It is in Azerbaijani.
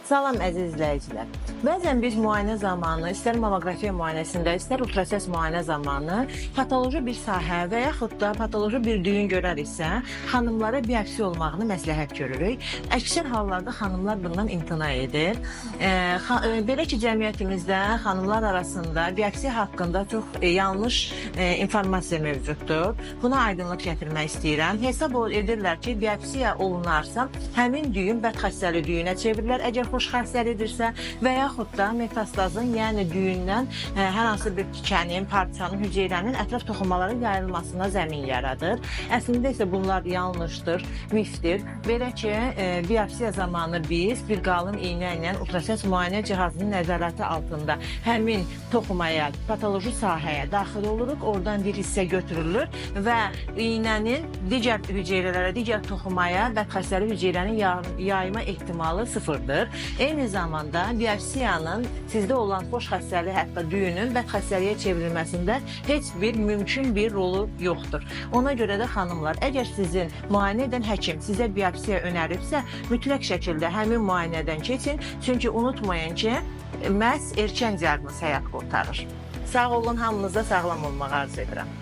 Salam əziz izləyicilər. Bəzən biz müayinə zamanı, istər mammografiya müayinəsində, istər ultrasəs müayinə zamanı patoloji bir sahə və yaxud da patoloji bir düyün görəriksə, xanımlara biopsiya olmağını məsləhət görürük. Əksər hallarda xanımlar bundan imtina edir. Belə ki, cəmiyyətimizdə xanımlar arasında biopsiya haqqında çox yanlış informasiya mövcuddur. Buna aydınlıq gətirmək istəyirəm. Hesab edirlər ki, biopsiya olunarsa, həmin düyün bədxəstəli düyünə çevrilir, əgər xoş xəstəlidirsə və yaxud da metastazın, yəni düyündən hər hansı bir tikənin, parçanın, hüceyrənin ətraf toxumalara yayılmasına zəmin yaradır. Əslində isə bunlar yanlışdır, mifdir. Belə ki, biopsiya zamanı biz bir qalın iynə ilə ultrasəs müayinə cihazının nəzarəti altında həmin toxumaya, patoloji sahəyə daxil oluruq, oradan bir hissə götürülür və iynənin digər hüceyrələrə, digər toxumaya bədxəstəli hüceyrənin yayma ehtimalı sıfırdır. Eyni zamanda biopsiyanın sizdə olan xoş xəstəlik, hətta düyünün bədxəstəliyə çevrilməsində heç bir mümkün bir rolu yoxdur. Ona görə də xanımlar, əgər sizin müayinə edən həkim sizə biopsiya önəribsə, mütləq şəkildə həmin müayinədən keçin. Çünki unutmayın ki, məhz erkən diaqnoz həyat qurtarır. Sağ olun, hamınıza sağlam olmağı arzu edirəm.